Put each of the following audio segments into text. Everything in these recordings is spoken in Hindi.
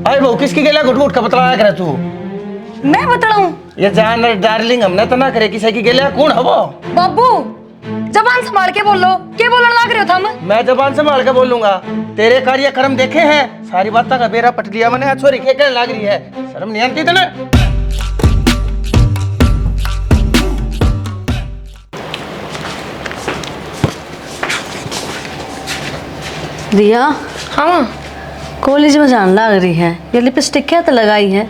अरे बहू किसकी गेला घुट घुट का बतलाया करे तू? मैं बतलाऊं? ये जान डार्लिंग हमने तो ना करे किसी की गेला कौन है वो? बाबू जबान संभाल के बोलो, क्या बोलने लग रहे हो तुम? मैं जबान संभाल के बोलूंगा। तेरे कार्य कर्म देखे हैं, सारी बात का बेरा पट लिया मैंने। छोरी खेकने लग रही है, शर्म नहीं आती तेने? रिया, हाँ कॉलेज में जाने लग रही है, ये लिपस्टिक क्या तो लगाई है?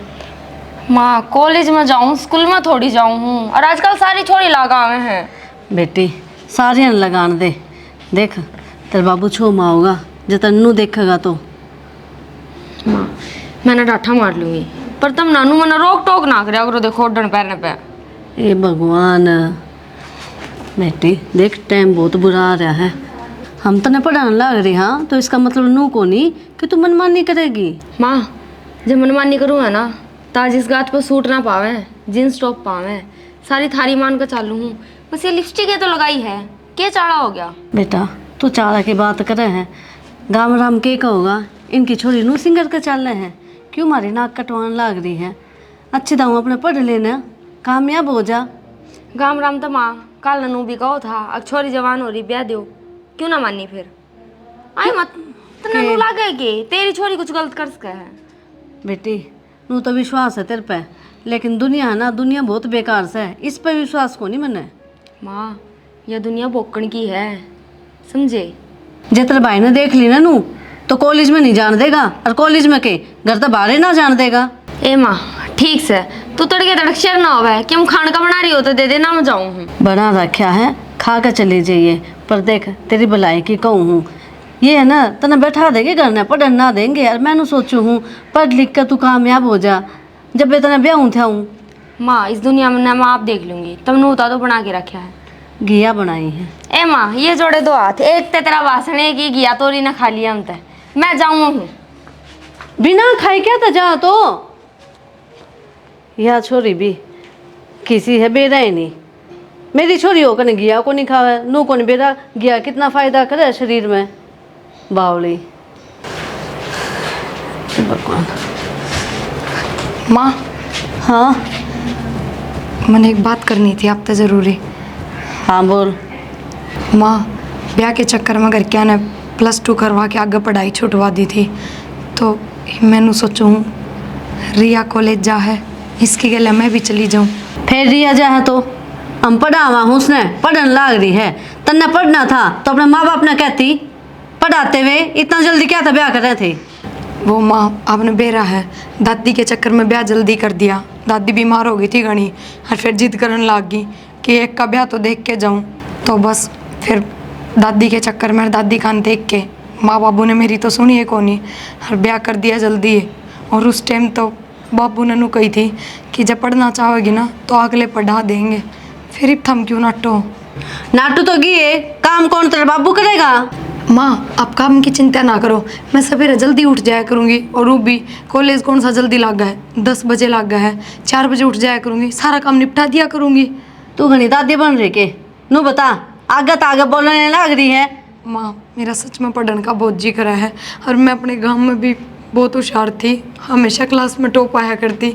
माँ कॉलेज में जाऊँ स्कूल में थोड़ी जाऊँ हूँ, और आजकल सारी छोरी लगा हुए हैं। बेटी सारे न लगान दे, देख तेरे बाबू छो माँ होगा जो तन्नू देखेगा तो। माँ मैंने डांठा मार लूंगी, पर तुम नानू मना रोक टोक ना करे अगर देखो डन पैरने पे। ए भगवान बेटी देख टाइम बहुत बुरा आ रहा है, हम तो नहीं पढ़ाने लग रही। हाँ तो इसका मतलब नू को नहीं कि तू मनमानी करेगी। माँ जब मनमानी करूँ है ना ताज इस गात पर सूट ना पावे, जींस टॉप पावे, सारी थारी मान कर चालू हूँ। बस ये लिपस्टिक है तो लगाई है, क्या चाड़ा हो गया? बेटा तू चारा की बात करे है, गाँव राम के कहोगा इनकी छोरी नू सिंगर के चल रहे हैं, क्यों मारी नाक कटवान लग रही है? अच्छी दाऊ अपने पढ़ लेना, कामयाब हो जा। गाम राम तो माँ कल ननू भी कहो था, अब छोरी जवान हो रही ब्याह दो, क्यों ना मानी फिर? आई मत तो ननू लगेगी तेरी छोरी कुछ गलत कर सके है। बेटी नू तो विश्वास है तेरे पे, लेकिन दुनिया है ना, दुनिया बहुत बेकार से है, इस पे विश्वास को नहीं मैंने। माँ यह दुनिया बोकण की है, समझे? जे तेरे भाई ने देख ली ना नू तो कॉलेज में नहीं जान देगा, और कॉलेज में के घर तो बाहर ही ना जान देगा। ए माँ ठीक से तू तड़के तड़क शेर ना हो कि हम खान का बना रही हो तो दे देना, मैं जाऊँ हूँ। बना रखा है खा कर चले जाइए, पर देख तेरी भलाई की कहूँ हूँ, ये है ना तना बैठा देंगे घर में पढ़न ना देंगे, और मैंने सोचू हूँ पढ़ लिख कर तू कामयाब हो जा, जब मैं तना ब्याह था हूँ। माँ इस दुनिया में ना मैं आप देख लूंगी, तब नू तो बना के रखा है। घिया बनाई है। ए माँ ये जोड़े दो हाथ, एक ते तेरा वासन है कि घिया तोरी ना खा लिया हम ते, मैं जाऊँ हूँ। बिना खाए क्या था जा तो यह छोरी भी किसी है बेरा ही नहीं, मेरी छोरी हो कने घिया को नहीं खावे, नू को नहीं बेरा घिया कितना फायदा करे शरीर में। बावली भगवान। माँ हाँ मैंने एक बात करनी थी आप तो ज़रूरी। हाँ बोल। माँ ब्याह के चक्कर में घर क्या ने +2 करवा के आगे पढ़ाई छुटवा दी थी, तो मैंने सोचूँ रिया कॉलेज जा है, इसके गले मैं भी चली जाऊँ। फिर रिया जा है तो हम पढ़ावा हूँ, उसने पढ़न लाग रही है, तन्ने पढ़ना था तो अपने माँ बाप ने कहती, पढ़ाते हुए इतना जल्दी क्या था ब्याह कर रहे थे? वो माँ आपने बेरा है, दादी के चक्कर में ब्याह जल्दी कर दिया, दादी बीमार हो गई थी घनी, और फिर जिद करने लग गई कि एक का ब्याह तो देख के जाऊँ, तो बस फिर दादी के चक्कर में दादी खान देख के माँ बाबू ने मेरी तो सुनी है कोनी, और ब्याह कर दिया जल्दी है। और उस टाइम तो बाबू ने नू कही थी कि जब पढ़ना चाहोगी ना तो अगले पढ़ा देंगे, फिर थम क्यों नाटो? नाटू तो गई, काम कौन तेरे बाबू करेगा? माँ आप काम की चिंता ना करो, मैं सवेरे जल्दी उठ जाया करूँगी, और वो भी कॉलेज कौन सा जल्दी लग गया है, 10 बजे लग गया है, 4 बजे उठ जाया करूँगी, सारा काम निपटा दिया करूँगी। तू घनी दादी बन रही के नू बता, आगे तो आगे बोलने लग रही है। माँ मेरा सच में पढ़ने का बहुत जी करा है, और मैं अपने गांव में भी बहुत होशियार थी, हमेशा क्लास में टॉप आया करती,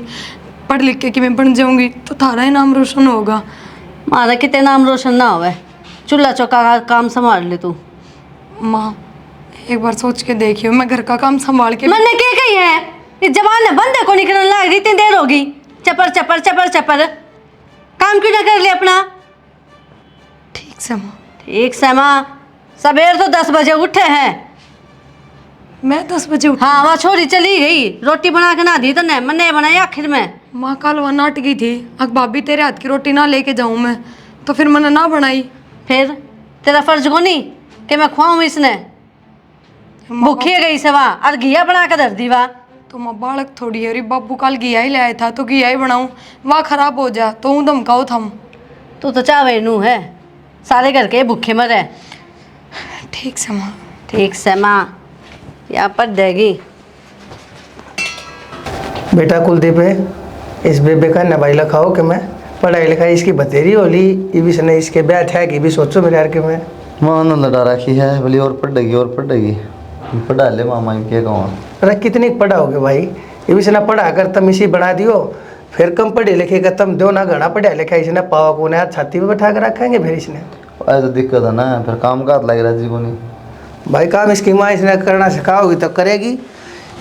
पढ़ लिख के कि मैं बन जाऊँगी तो थारा ही नाम रोशन होगा। मारा कितने नाम रोशन ना होवे, चूल्हा चौका का काम संभाल ले तू। माँ एक बार सोच के देखियो, मैं घर का काम संभाल के। मैंने क्या कही है, इस जवान ने बंदे को निकलने लग रही, इतनी देर होगी, चपर चपर चपर चपर, काम क्यों ना कर ले अपना? ठीक से माँ। ठीक से माँ, सवेर तो 10 बजे उठे हैं। मैं 10 बजे उठी। हाँ वहाँ छोरी चली गई, रोटी बना के ना दी तो नहीं मैंने बनाई आखिर में। माँ कल वहाँ नाट गई थी, अब भाभी तेरे हाथ की रोटी ना लेके जाऊँ मैं, तो फिर मैंने ना बनाई। फिर तेरा फर्ज को नहीं कि मैं खुआऊँ इसने, भूखी गई से वहाँ और घिया बना के धर दी वहाँ। तो माँ बालक थोड़ी है, अरे बाबू कल घिया ही लाया था तो घिया ही बनाऊँ, वहाँ खराब हो जा तो हूँ धमकाओ थम। तू तो चावे नू है, सारे घर के भूखे मरे। ठीक से माँ। ठीक से माँ, यहाँ पर देगी। बेटा कुलदीप है, इस बेबे का नवाई लखाओ कि मैं पढ़ाई लिखाई इसकी बतेरी होली, ये भी सने इसके ब्याह था कि भी सोचो मेरे यार के मैं माँ ने लड़ा रखी है बोली और पढ़ेगी पढ़ा ले मामा क्या कहूँ। अरे कितनी पढ़ाओगे भाई, ये भी ना पढ़ा कर तुम इसी बना दियो, फिर कम पढ़े लिखे का तुम दो ना घना पढ़ा लिखा, इसने पावा को ने छाती पे बैठा कर रखेंगे फिर इसने। ऐसा दिक्कत है ना, फिर काम का लग रहा जी को नहीं भाई काम इसकी माँ इसने करना सिखाओगी तो करेगी,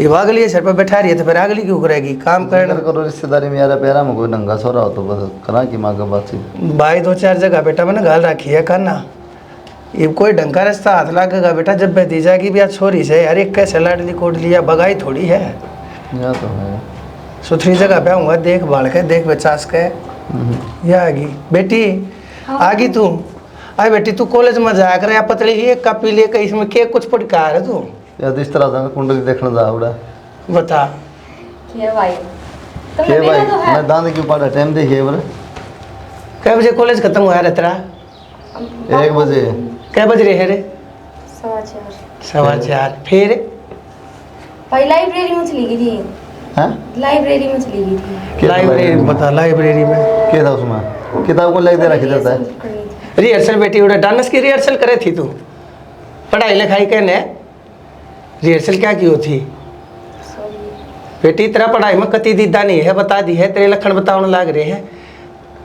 ये अगली है सर पर बैठा रही है तो फिर अगली क्यों करेगी काम करना। करो रिश्तेदारी में यार पैरा में कोई नंगा छोरा हो तो बस करा की माँ का बातचीत। भाई 2-4 जगह बेटा मैंने गाल रखी है करना, ये कोई ढंग का रास्ता हाथ लगेगा बेटा, जब भतीजा की भी आज छोरी से अरे कैसे लाडली कोट लिया बगाई थोड़ी है। या तो है सुथरी जगह पे आऊँगा, देख भाल के देख बचास के। या आगी बेटी, आगी तू आई बेटी, तू कॉलेज में जाया कर, या पतली ही एक कॉपी लेकर इसमें के कुछ पढ़ा है तू या इस तरह से कुंडली देखने जा उड़ा बता क्या भाई के भाई मैं दांत क्यों पड़ा टाइम देखिए बोले कै बजे कॉलेज खत्म हुआ है तेरा? 1 बजे। कै बज रहे है रे? 4:15 4:15 फिर भाई लाइब्रेरी में चली गई थी। हैं लाइब्रेरी में चली गई थी। लाइब्रेरी बता, लाइब्रेरी में क्या था उसमें? किताब को लेके रख देता है। रिहर्सल बेटी उड़ा डांस की रिहर्सल करे थी तू, पढ़ाई लिखाई कहने रिहर्सल क्या की होती बेटी? तेरा पढ़ाई में कति दीदा नहीं है, बता दी है, तेरे लक्षण बताने लाग रहे हैं।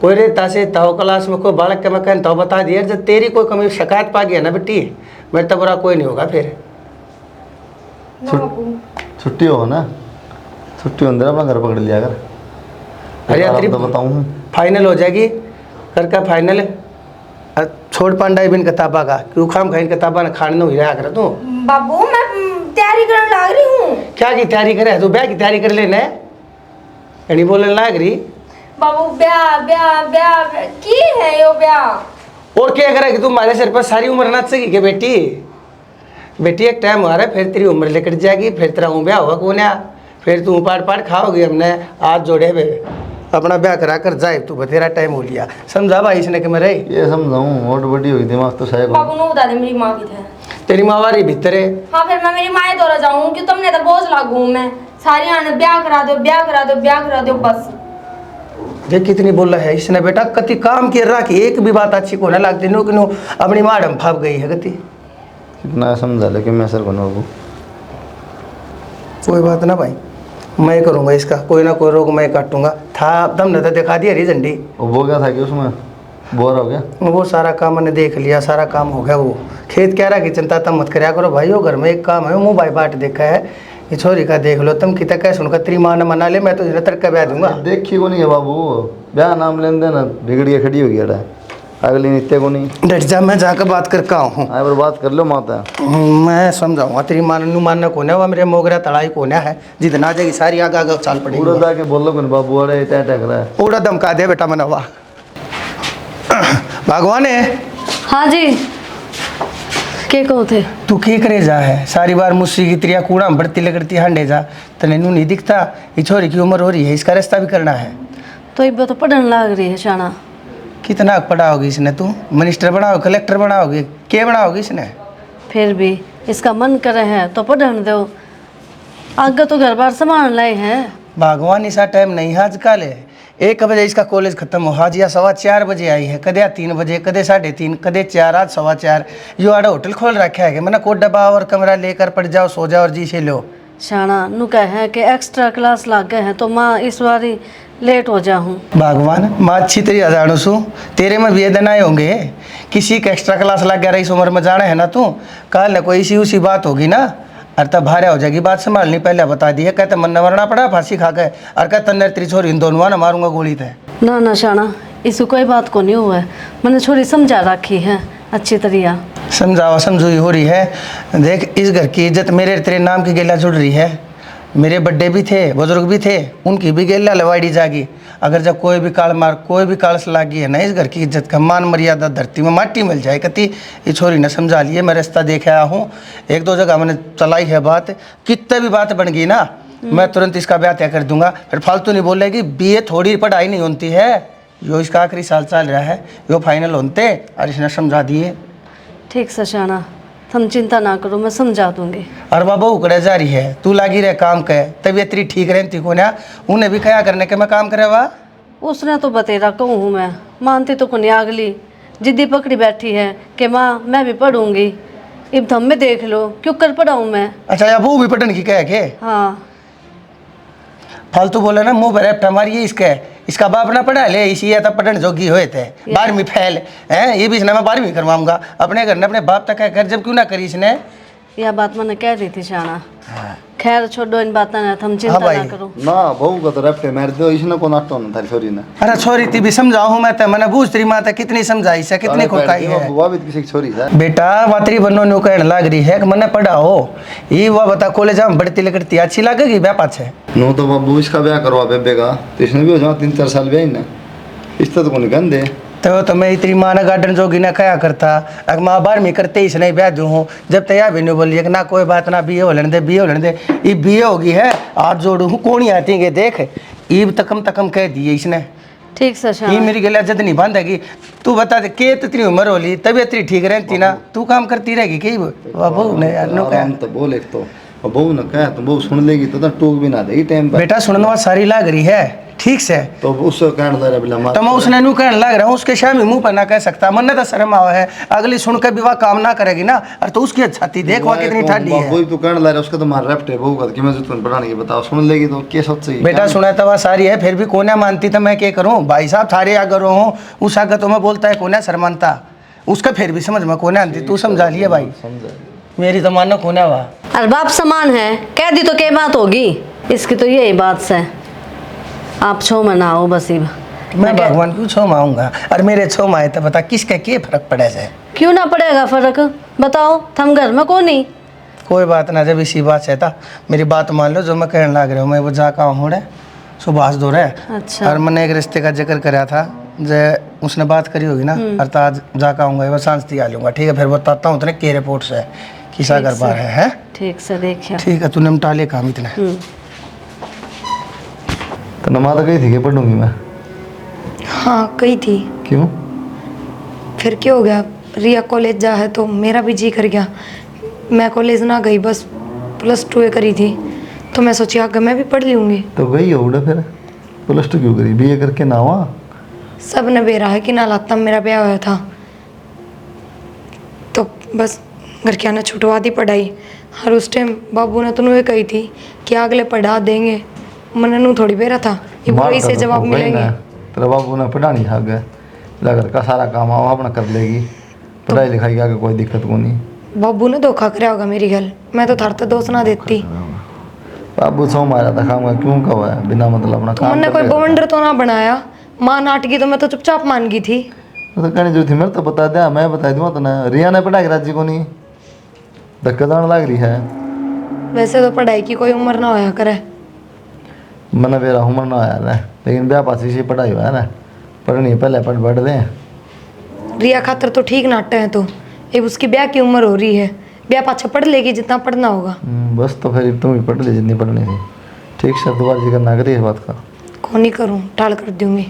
कोई रेता से ताओ क्लास में कोई बालक के मैं कहता हूँ बता दिया, जब तेरी कोई कमी शिकायत पा गया ना बेटी, मेरे तो बुरा कोई नहीं होगा फिर। छुट्टी हो ना, छुट्टी हो अपना घर पकड़ लिया कर। अरे तेरी तो बताऊँ फाइनल हो जाएगी कर का फाइनल, छोड़ पांडा बिन किताबा का, क्यों खाम खाइन किताबा ने खाने हुई रहा कर तू। बाबू मैं तैयारी करने लग रही हूँ। क्या की तैयारी करे तू? ब्याह की तैयारी कर लेना है, बोलने लाग रही। बाबू ब्याह ब्याह ब्याह की है यो ब्याह। और क्या करेगी तू? हमारे सिर पर सारी उम्र नाच सकी क्या बेटी? बेटी एक टाइम आ रहा है, फिर तेरी उम्र लेकर जाएगी, फिर तेरा ब्याह होगा कौन है, फिर तू पाट पाट खाओगी। हमने आज जोड़े हुए अपना ब्याह करा कर जाए, तू बतेरा टाइम हो लिया। समझा भाई इसने कि मैं रही ये समझाऊँ और बड़ी हुई दिमाग तो शायद। बाबू ने बता दे मेरी माँ की थे। तेरी माँ वारी भीतर है। हाँ फिर मैं मेरी माँ दौरा जाऊँ कि तुमने तो बोझ लागू मैं सारी आने ब्याह करा दो ब्याह करा दो ब्याह करा दो बस। देख कितनी बोल रहा है इसने बेटा, कति काम किया रहा कि एक भी बात अच्छी को ना लगती, नो कि नो अपनी माँ डम फाप गई है गति। कितना समझा लेकिन मैं सर बनो कोई बात ना भाई, मैं करूँगा इसका कोई ना कोई रोग मैं काटूंगा। था तुमने तो दिखा दिया हरी झंडी। वो क्या था कि उसमें बोर हो गया? वो सारा काम मैंने देख लिया, सारा काम हो गया। वो खेत कह रहा कि चिंता तब मत कराया करो भाई, वो घर में एक काम है, मुँह भाई बाट देखा है, ये छोरी का देख लो तुम कितना कैसे उनका तेरी माँ ने मना ले, मैं तो इन्हें तड़का ब्याह दूंगा। देखी को नहीं है बाबू, ब्याह नाम लेन देना बिगड़ के खड़ी हो गया अगली नित्य को नहीं। डट जा, मैं जाकर बात करके हूँ। हाँ पर बात कर लो माता। मैं समझाऊंगा तेरी मानना कौन है, वह मेरे मोगरा तड़ाई कौन है, जितना आ जाएगी सारी आगे आगे चाल पड़ेगी। पूरा जाके बोलो कौन बाबू अरे टह टह रहा है। पूरा धमका दे बेटा मनवा भगवान है। हाँ जी, के कहो थे? तू के करे जा है सारी बार मुझसे की त्रिया कूड़ा बढ़ती लगती हांडे जा, तने नू नहीं दिखता ये छोरी की उम्र हो रही है, इसका रास्ता भी करना है। तो एक बार तो पढ़ने लग रही है शाना। कितना पढ़ाओगी इसने? तू मिनिस्टर बनाओ, कलेक्टर बनाओगी, क्या बनाओगी इसने? फिर भी इसका मन करे है तो पढ़ने दो, आगे तो घर बार सामान लाए हैं। भगवान ऐसा टाइम नहीं है आजकल। 1 बजे इसका कॉलेज खत्म हो, हाजिया 4:15 बजे आई है, कदे 3 बजे, कदे 3:30, कदे 4, आज 4:15। यो आड़ा होटल खोल रखा है कि मैंने कोई डब्बा और कमरा लेकर पड़ जाओ, सो जाओ और जी से लो। शाना नु कह है कि एक्स्ट्रा क्लास लग गए हैं तो माँ इस बारी लेट हो जाऊँ। भगवान माँ अच्छी तरी जानो सू, तेरे में वेदन आए होंगे, किसी का एक्स्ट्रा क्लास लग गया, इस उम्र में जाना है ना तू, कल न कोई इसी उसी बात होगी ना, अरे तब भारे हो जाएगी बात संभालनी। पहले बता दी है, कहते मन न मरना पड़ा फांसी खा के, और कहते तन्ने तेरी छोरी इन दोनों ना मारूंगा गोली थे। ना ना शाना इसको कोई बात को नहीं हुआ है, मैंने छोरी समझा रखी है अच्छी तरीका। समझावा समझोई हो रही है। देख इस घर की इज्जत मेरे तेरे नाम की गेला जुड़ रही है, मेरे बड्डे भी थे, बुजुर्ग भी थे, उनकी भी गेला लवाड़ी जागी। अगर जब कोई भी काल मार कोई भी कालस लागी है ना, इस घर की इज्जत का मान मर्यादा धरती में माटी मिल जाए। कति ये छोरी ने समझा लिए, मैं रास्ता देख आया हूँ, 1-2 जगह मैंने चलाई है बात, कितने भी बात बन गई ना मैं तुरंत इसका ब्याह तय कर दूंगा। फिर फालतू नहीं बोलेगी, बीए थोड़ी पढ़ाई नहीं होती है, यो इसका आखिरी साल चल रहा है, यो फाइनल होते और इसने समझा दिए। ठीक से शाना तुम चिंता ना करो, मैं समझा दूंगी। और बाबा उकड़े जा रही है, तू लागी रहे काम के, तबीयत तेरी ठीक रहती को ना, उन्हें भी क्या करने के मैं काम करे वा। उसने तो बतेरा कहूँ हूँ मैं मानती तो कुछ अगली जिद्दी पकड़ी बैठी है कि माँ मैं भी पढ़ूंगी। अब तुम में देख लो क्यों कर पढ़ाऊँ मैं। अच्छा या वो भी पढ़ने की कह के हाँ फालतू बोले ना, मुंह पर ऐप्ट हमारी ये इसका बाप ना पढ़ा ले, इसी तब पढ़ने जोगी हुए थे, 12वीं फैल है ये भी इसने, मैं 12वीं करवाऊंगा अपने घर ने अपने बाप तक कर, जब क्यों ना करी इसने। यह बात मैंने कह दी थी शाना। खैर छोड़ो इन बातें ना, तुम चिंता भाई। ना करो। ना बहू का तो रैप्टे मार दो, इसने को नाटो ना थारी छोरी ने। अरे छोरी ती भी समझाऊं मैं तो, मैंने बूझ तेरी माता कितनी समझाई से, कितनी खुरकाई है। बुआ भी किसी की छोरी है। बेटा वातरी बनो न्यू कहने लाग रही है कि मैंने पढ़ाओ, ये वह बता कॉलेज में बढ़ती लगती अच्छी लगेगी ब्याह पाछे। नो तो बाबू इसका ब्याह करवा बेबे का, तो इसने भी हो जाओ 3-4 साल ब्याह ही ना, इस तरह तो कोई कहन दे। तो मैं इतनी माँ ने गार्डन जोगी ने कहा करता, अगर माँ 12वीं करते ही इसने ब्याह दूँ हूँ, जब तैयार भी नहीं बोलिए कि ना कोई बात ना बीए हो लेने दे, बीए हो लेने दे, ये बीए होगी है हाथ जोड़ू हूँ कौन ही आती है देख, ईब तकम कह दिए इसने। ठीक से ये शाना। मेरी गला जद नहीं बांधेगी। तू बता दे के इतनी उम्र होली तबीयत इतनी ठीक रहती ना, तू काम करती रहेगी कि बहू ने यार नो आराम तो बोल एक तो बहू ने कहा तो बहू सुन लेगी तो टोक भी ना देगी टाइम पर। बेटा सुनने वाली सारी लाग रही है ठीक से, तो उससे कहने लग रहा बिला तो मैं उसने नू कहने लग रहा हूँ, उसके शामी मुंह पर ना कह सकता, मन ने तो शर्म आवा है, अगली सुन के भी वह काम ना करेगी ना, और तो उसकी छाती देख वह कितनी ठाडी है। वही तो कहने लग रहा उसका तो मार रैप्टे बहू का कि मैं जो तुम पढ़ाने की बताओ, सुन लेगी तो क्या सोच सही। बेटा सुना तो वह सारी है, फिर भी कोने मानती तो मैं क्या करूँ भाई साहब, थारे अगर हूँ उस आगे तो मैं बोलता है कोने शर्मानता, उसका फिर भी समझ में कोने आती, तू समझा लिया भाई, मेरी तो मानो कोने हुआ। अरे बाप समान है, कह दी तो क्या बात होगी, इसकी तो यही बात से आप छो मनाओ बस ही। मैं भगवान क्यों छो माऊंगा, और मेरे छो माए तो बता किसका क्या फर्क पड़े से। क्यों ना पड़ेगा फर्क, बताओ थम घर में कौन ही। कोई बात ना, जब इसी बात से था मेरी बात मान लो, जो मैं कहने लग रहा हूँ मैं वो जाका हूँ सुभाष दो रहे। अच्छा। और मैंने एक रिश्ते का जिक्र कराया था, जो उसने बात करी होगी ना, और तो आज जाका आऊँगा वो शांति आ लूँगा, ठीक है फिर बताता हूँ उतने के रिपोर्ट से किसा घर बार है। ठीक से देखिए। ठीक है तूने निपटा ले काम इतने। तो नमा तो गई थी कि पढ़ूंगी मैं। हाँ कही थी। क्यों? फिर क्या हो गया, रिया कॉलेज जा है तो मेरा भी जी कर गया, मैं कॉलेज ना गई, बस +2 करी थी, तो मैं सोची आगे मैं भी पढ़ लूँगी। तो गई हो फिर +2 क्यों करी, बीए करके ना हुआ। सब ने बेरा है कि ना लाता मेरा ब्याह हुआ था, तो बस घर के आने छुटवा दी पढ़ाई, और उस टाइम बाबू ने तो नुए कही थी कि अगले पढ़ा देंगे, मैंने नू थोड़ी बेरा था ये बुराई से जवाब मिलेंगे। तेरा बाबू ने पढ़ानी था आगे, घर का सारा काम आओ अपना कर लेगी, पढ़ाई लिखाई के आगे कोई दिक्कत को नहीं। बाबू ने धोखा कराया होगा मेरी गल, मैं तो थार तो दोष ना देती। बाबू सौ मारा था काम क्यों कहा है बिना मतलब अपना तो काम मैंने कोई बवंडर तो ना बनाया, माँ नाटकी तो मैं तो चुपचाप मान गई थी। तो कहने जो थी मेरे तो बता दिया, मैं बता दूंगा तो ना रिया ने पढ़ाई राजी को नहीं धक्का दान लग रही है। वैसे तो पढ़ाई की कोई उम्र ना होया करे, मैंने मेरा उम्र ना आया है, लेकिन ब्याह पास से पढ़ाई हुआ है ना, पढ़नी पहले पढ़ दें। रिया खातर तो ठीक नाटे हैं, तो अब उसकी ब्याह की उम्र हो रही है, ब्याह पाछा पढ़ लेगी जितना पढ़ना होगा। बस तो फिर तुम ही पढ़ ले जितनी पढ़नी थी। ठीक से दोबारा जिक्र ना करिए इस बात का। कौन ही करूँ, टाल कर दूंगी,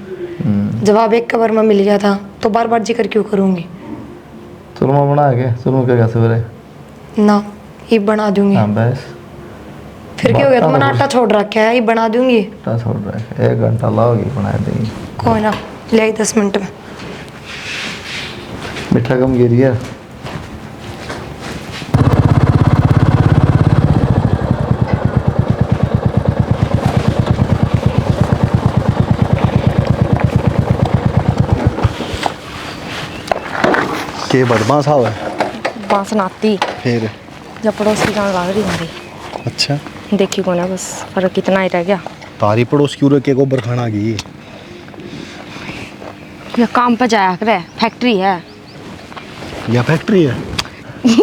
जवाब एक कवर में मिल गया था तो बार बार जिक्र क्यों करूँगी। सुरमा बना के सुनो क्या सवेरे ना ये बना दूंगी। हाँ बस फिर क्या हो गया, तो मैंने आटा छोड़ रखा है, ये बना दूंगी। छोड़ रहा है, 1 घंटा लाओगी बना देंगी। कोई ना ले आई 10 मिनट में। मीठा कम गिरी है। के बदमाश आओ है बांस नाती फिर। जब पड़ोसी गाँव लाग रही हमारी, अच्छा देखी को ना, बस फर्क इतना ही रह गया। तारी पड़ोस क्यों के गोबर खाना की यह काम पे जाया करे, फैक्ट्री है। या फैक्ट्री है।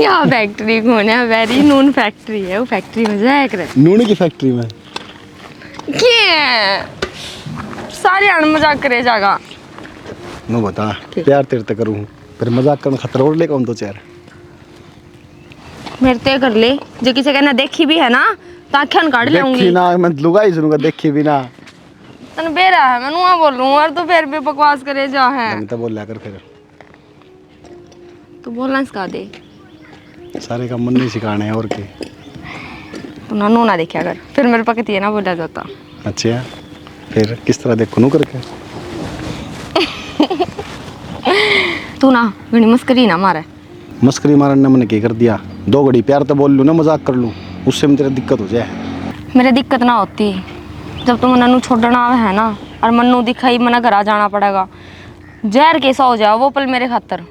या फैक्ट्री कौन है, वेरी नून फैक्ट्री है, वो फैक्ट्री में जाया करे। नून की फैक्ट्री में क्या सारे अण मजाक करे जागा। नो बता प्यार तेरे तक करूँ फिर मजाक करना खतरा और ले कौन तो चेहरा मेरे ते कर ले, जो किसी कहना देखी भी है ना तो आँखें काट देखी लेंगी ना, मैं लुगाई सुनूंगा देखी भी ना। तन बेरा है, मैं नुआ बोलूं और तो फिर भी बकवास करे जा है। मैं तो बोल लिया कर फिर तू बोलना सिखा दे, सारे काम मन नहीं सिखाने हैं और के। तू ना नू ना देखा कर, फिर मेरे पकती है ना बोला जाता। अच्छा फिर किस तरह देखो नू करके। तू ना घनी मस्करी ना मारे। मस्करी मारने ने मैंने क्या कर दिया? 2 घड़ी प्यार तो बोल लूँ ना, मजाक कर लूँ, उससे में तेरा दिक्कत हो जाए। मेरे दिक्कत ना होती जब तुम मन्नू छोड़ना आवे है ना, और मन्नू दिखाई मना घर आ जाना पड़ेगा, जहर कैसा हो जाओ वो पल मेरे खातर।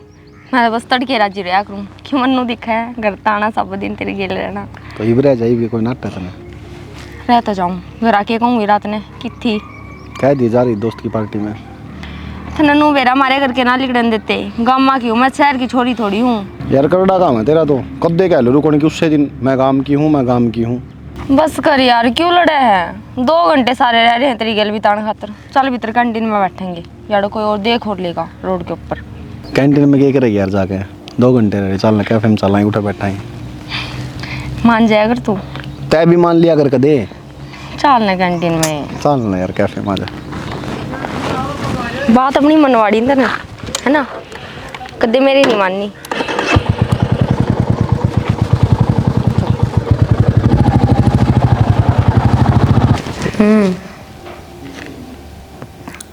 मैं बस तड़के राजी रहा करूँ कि मन्नू दिखा है घर ताना सब दिन तेरे गेल रहना। तो इबरा जाइए कोई नाटक तने रह तो जाऊँ घर आके कहूँगी रात ने कि थी कह दी जा रही दोस्त की पार्टी में। नन्नू मेरा मारे करके ना लिखने देते, गामा की हूँ मैं, शहर की छोरी थोड़ी हूँ। यार करोड़ा काम है तेरा तो, कब दे कह लो रुकने की उससे दिन मैं काम की हूँ, मैं काम की हूँ। बस कर यार, क्यों लड़े हैं? 2 घंटे सारे रह रहे हैं तेरी गेल बिताने खातर। चल भीतर कैंटीन में बैठेंगे, यार कोई और देख और लेगा रोड के ऊपर। कैंटीन में क्या करेगी यार जाके? 2 घंटे रहे, चलना कैफे में चलाएं, उठा बैठाएं। मान जाए अगर तू, तय भी मान लिया कर कदे। चलना कैंटीन में, चलना यार कैफे में आ जा। बात अपनी मनवाड़ी ना है ना, कदे मेरी नहीं माननी।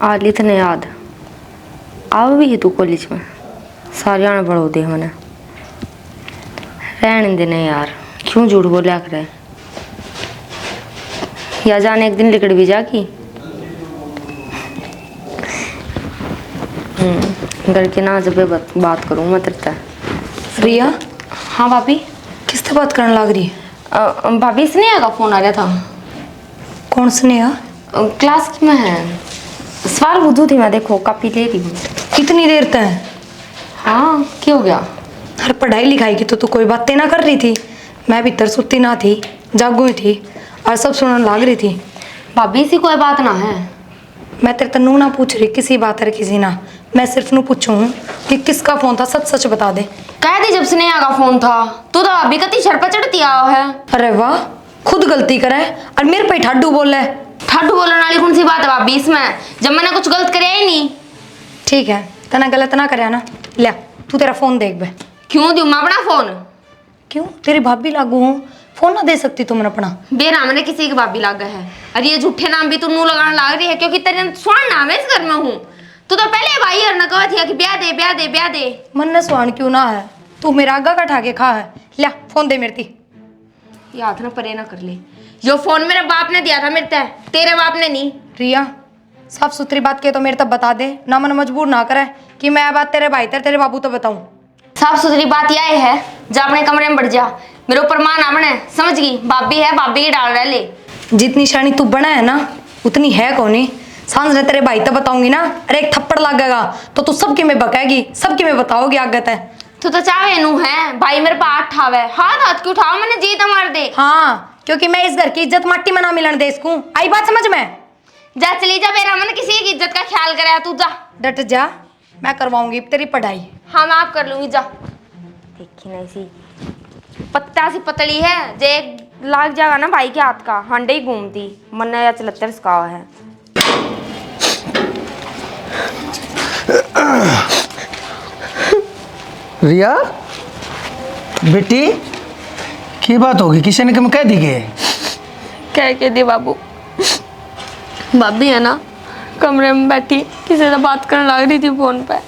आज ली तने याद आव भी है तू कॉलेज में, सारे आने बढ़ो दे मैंने रहने देने यार, क्यों झूठ बोलिया करे? या जाने एक दिन लिकड़ भी जागी। घर के ना जब बात करूँ मैं तेरे से। रिया, हाँ भाभी। किससे बात करने लग रही है? भाभी स्नेहा का फोन आ गया था। कौन स्नेहा? क्लास में है, सवाल बुद्धू थी मैं, देखो कॉपी ले रही हूँ। कितनी देर तक? हाँ क्या हो गया? हर पढ़ाई लिखाई की तो तू कोई बातें ना कर रही थी, मैं भीतर सुती ना थी, जागू थी और सब सुनने लग रही थी। भाभी सी कोई बात ना है, मैं तेरे तन्नू ना पूछ रही किसी बात है किसी ना, मैं सिर्फ नू पूछूं कि किसका फोन था, सच सच बता दे। कह दी जब स्नेहा का फोन था तू तो भाभी कती शर पर चढ़ती आओ है। अरे वाह, खुद गलती करे और मेरे पे ठाडू बोल है। ठाडू बोलने वाली कौन सी बात है भाभी इसमें, जब मैंने कुछ गलत कराया ही नहीं। ठीक है, तना गलत ना करे ना, ले तू तेरा फोन देख बे। क्यों दूं मैं अपना फोन? क्यों, तेरी भाभी लागू हूँ, फोन ना दे सकती तुम अपना? बेरा मैंने किसी की भाभी लागा है, अरे ये झूठे नाम भी तू नू लगाने लग रही है, क्योंकि तेरे स्वर्ण नाम है इस घर में हूँ। तू तो पहले भाई और न कहा थी कि ब्याह दे ब्याह दे ब्याह दे। मन ने स्वान क्यों ना है, तू मेरा आगा का ठाके खा है। ले फोन दे मेरे ती। याद ना परे ना कर ले, यो फोन मेरे बाप ने दिया था मेरे ते, तेरे बाप ने नहीं। रिया, साफ सुथरी बात के तो मेरे तब बता दे ना, मन मजबूर ना करे कि मैं बात तेरे भाई तेरे बाबू तो बताऊं। साफ सुथरी बात यह है, जा अपने कमरे में बढ़ जा, मेरे ऊपर मान आमने, समझ गई? भाभी है, भाभी की डाल रहा ले। जितनी शानी तू बना है ना उतनी है कौनी। सांझ ने तेरे भाई तो बताऊंगी ना, अरे एक थप्पड़ लगेगा तो तू सबकी में बकाएगी, सबकी में बताओगी आगत है। तू तो चाहे नू है, भाई मेरे पास ठावे, हाथ हाथ क्यों उठाओ, मैंने जीत मार दे। हाँ, क्योंकि मैं इस घर की इज्जत मट्टी में ना मिलन दे इसको, आई बात समझ में? जा चली जा, मेरा मन किसी की इज्जत का ख्याल करे, तू जा। डट जा, मैं करवाऊंगी तेरी पढ़ाई। हाँ मैं आप कर लूंगी, जा। देखी ना इसी पत्ता सी पतली है, जे लाग जाएगा ना भाई के हाथ का, हंडे ही घूमती, मन या चलत्तर इसका है। रिया बेटी, की बात होगी? किसी ने कम कह दी कह के दे बाबू, भाभी है ना कमरे में बैठी किसी से बात करने लग रही थी फोन पे,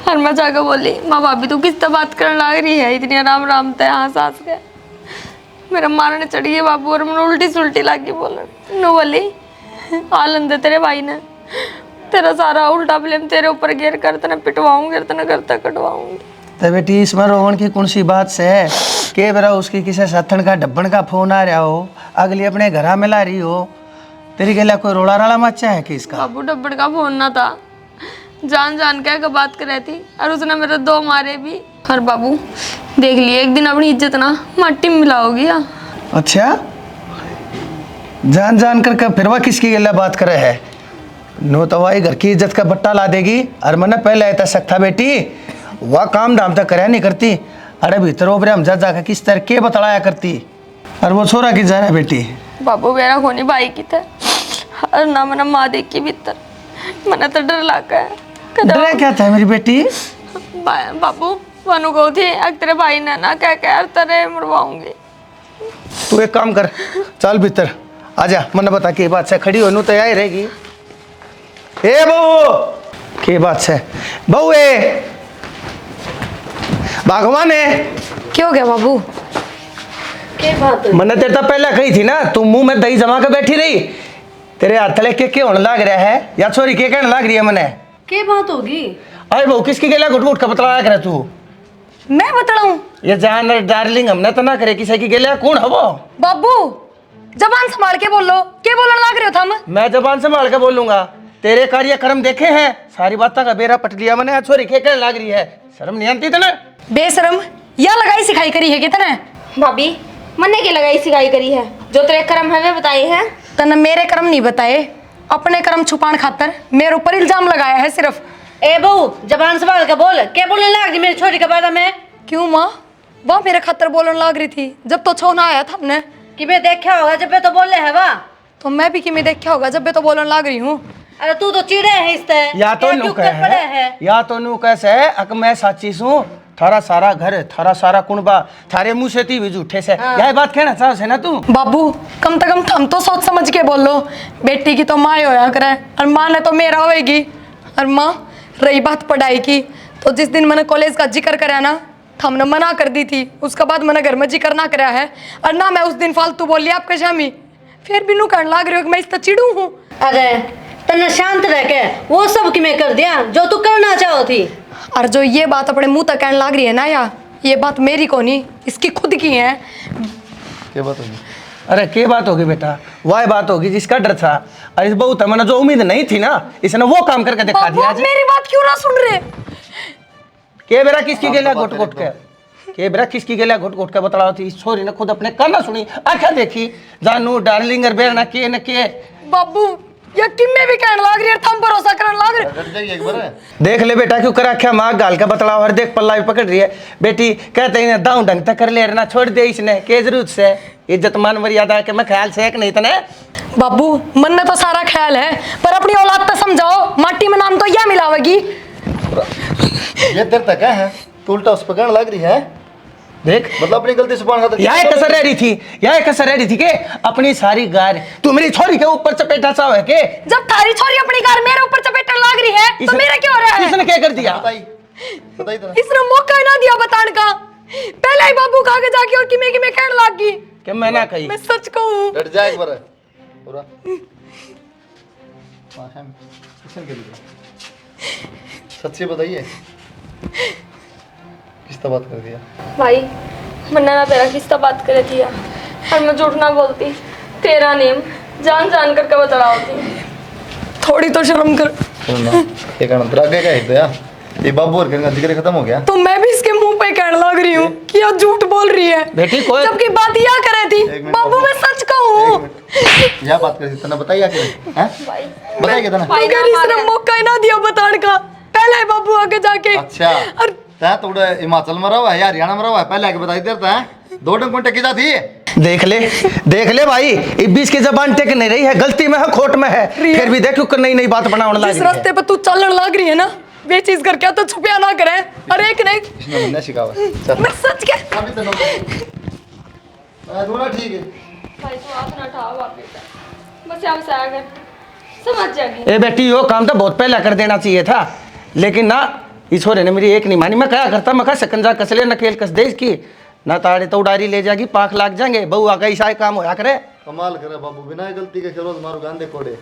और मैं जाकर बोली माँ भाभी तू किससे बात करने लग रही है, इतनी आराम आराम ते हंस हंस के मेरा मारने चढ़ी है बाबू, और मैंने उल्टी सुल्टी लगी बोलने। नो बोली आलन दे तेरे भाई ने, तेरा सारा उल्टा ब्लेम तेरे ऊपर गिर कर तेने पिटवाऊंगी, तेने करता कटवाऊंगी। तो बेटी इसमें रोहन की कौन सी बात से है? के बरा उसकी किसी साथन का डब्बन का फोन आ रहा हो, अगली अपने घर में ला रही हो, तेरी गला कोई रोड़ा राड़ा मचा है कि इसका? बाबू डब्बन का फोन ना था, जान जान के बात कर रही थी, और उसने मेरे 2 मारे भी। और बाबू देख लिए एक दिन अपनी इज्जत ना मट्टी में मिलाओगी। अच्छा, जान जान कर फिर वह किसकी गला बात करे है? नो तो वही घर की इज्जत का बट्टा ला देगी। और मैंने पहले ऐसा सकता बेटी, वह काम धाम तक करे नहीं करती, अरे भीतर ओबरे हम जा जाकर किस तरह के बतलाया करती। और वो छोरा की जा रहा है बेटी? बाबू मेरा कोनी भाई की था, और ना मैंने माँ देख की भीतर, मैंने तो डर लगा है। डरे क्या था मेरी बेटी? बाबू वनु को थी अगर तेरे भाई ने ना कह के तेरे मरवाऊंगी। तू एक काम कर, चल भीतर आजा, मैंने बता के बात से खड़ी हो नू तो आई रहेगी। ए बहू, के बात से बहू ए भगवान है। क्या हो गया बाबू? क्या बात है? मैंने तेरे तो पहले कही थी ना, तू मुंह में दही जमा के बैठी रही। तेरे हाथ तले के होने लग रहा है या छोरी के कहने लग रही है मैंने? क्या बात होगी? अरे बहू किसकी गेला घुट घुट का बतलाया करे तू? मैं बताऊं? ये जान डार्लिंग हमने तो ना करे किसी की गेला कौन है वो? बाबू जबान संभाल के बोलो, क्या बोलने लग रहे हो थम? मैं जबान संभाल के बोलूंगा। तेरे कार्यक्रम देखे हैं, सारी बातों का बेरा पट लिया मैंने। छोरी के कहने लग रही है, शर्म नहीं आती तेने? बेशरम, या लगाई सिखाई करी है कितने? भाभी मन्ने की लगाई सिखाई करी है, जो तेरे कर्म है वे बताए हैं। तने मेरे कर्म नहीं बताए, अपने कर्म छुपाने खातर मेरे ऊपर इल्जाम लगाया है सिर्फ। ए बहू जबान संभाल के बोल, क्या बोलने लग रही मेरी छोरी के बारे में? क्यों माँ? वह मेरे खातर बोलने लग रही थी जब तो छोना आया था हमने। कि मैं देखा होगा जब तो बोले है वाह। तो मैं भी कि मैं देखा होगा जब मैं तो बोलने लग रही हूँ। अरे तू तो चिड़े है इस तरह। या तो नु है या तो नु कैसे है अक मैं साची सू। थारा सारा घर, थारा सारा कुनबा थारे मुंह से भी झूठे से। यह बात कहना चाहो से ना तू? बाबू कम से कम तुम तो सोच समझ के बोलो। बेटी की तो माँ ही होया करे और माँ ने तो मेरा होएगी। और माँ रही बात पढ़ाई की, तो जिस दिन मैंने कॉलेज का जिक्र करा ना, हमने मना कर दी थी। उसके बाद मैंने घर में जिक्र ना कराया है और ना मैं उस दिन फालतू बोली आपके शामी। फिर भी नू कहने लग रही हो कि मैं इस तरह चिड़ू हूँ। अरे तने शांत रह के वो सब कि मैं कर दिया जो तू करना चाहो थी। और जो ये बात अपने मुंह तक कहने लग रही है ना, या ये बात मेरी को नहीं, इसकी खुद की है। क्या बात होगी? अरे क्या बात होगी बेटा? वह बात होगी जिसका डर था। और इस बहू मैंने जो उम्मीद नहीं थी ना, इसने वो काम करके दिखा बाबू दिया। आप मेरी बात क्यों ना सुन रहे? के बेरा किसकी गेला घुट घुट के बेरा किसकी गेला घुट घुट के बतलाओ थी। इस छोरी ने खुद अपने कान ना सुनी, आंखें देखी। जानू डार्लिंग और बेर ना के बाबू यकीन में भी कहने लग रही है, थम भरोसा करने लग रही है। हट जाइए एक बार। देख ले बेटा क्यों करा क्या माँ गाल का बतलाओ। हर देख पल्ला भी पकड़ रही है बेटी। कहते हैं दाऊ ढंग तक कर ले ना, छोड़ दे इसने के जरूरत से। इज्जत मान मर्यादा के मैं ख्याल से एक नहीं तने। बाबू मन में तो सारा ख्याल है, पर अपनी औलाद तो समझाओ। माटी में नाम तो यह मिलावेगी। ये देर तक है तू उल्टा उस पर कहने लग रही है। देख मतलब अपनी गलती से पान खाता। यह कसर रह रही थी, यह कसर रह रही थी के अपनी सारी गार तू मेरी छोरी के ऊपर चपेटा सा है के? जब थारी छोरी अपनी गार मेरे ऊपर चपेटने लग रही है तो मेरा क्या हो रहा है? इसने क्या कर दिया? बताइए तो। इसने मौका ही ना दिया बताने का। पहले ही बाबू का आगे जाके और कि मैं कहने लग गई कि मैं ना कही। मैं सच कहूँ। हट जा एक बार पूरा। किसने कर दिया? सच्ची बताइए किसका बात कर दिया? भाई मन्ना ना तेरा किसका बात करे थी यार, और मैं झूठ ना बोलती। तेरा नेम जान जान करके बता रहा होती। थोड़ी तो शर्म कर। सुनना एक अंतर आगे का है यार। ये बाबू और का जिक्र खत्म हो गया। तो मैं भी इसके मुंह पे कहने लग रही हूँ कि यह झूठ बोल रही है बेटी कोई जबकि बात यह करे थी। एक मिनट बाबू मैं सच कहूँ। यह बात कर तना बताइए क्या हैं? भाई बताइए तना। मगर इसने मौका ही ना दिया बताने का। पहले ही बाबू आगे जाके अच्छा और तै तो उड़े हिमाचल में रहा है या हरियाणा में रहा है, पहले आके बताई देता है। दो डंग कौन टकी जाती। देख ले भाई, इस बीच की जबान टेक नहीं रही है। गलती में है खोट में है, फिर भी देख क्यों नई नई बात बनाने लग जिस रही है। रास्ते पे तू चलने लग रही है ना, वे चीज करके तो छुपिया ना करे। अरे एक नहीं इसने मैंने सिखावा। चल मैं सच कह। अभी तो दोनों ठीक है। भाई तू हाथ ना उठा वापस बस यहाँ से आकर समझ जाएगी। ए बेटी यो काम तो बहुत पहले कर देना चाहिए था, लेकिन ना इस छोरे ने मेरी एक नहीं मानी। मैं क्या करता, मैं कहा सकंजा कस ले नकेल कस दे इसकी ना, ताड़े तो उड़ारी ले जाएगी पाख लाग जाएंगे। बहू आगे ईसा काम होया करे। कमाल करे बाबू, बिना गलती के चलो मारो गांधे कोड़े।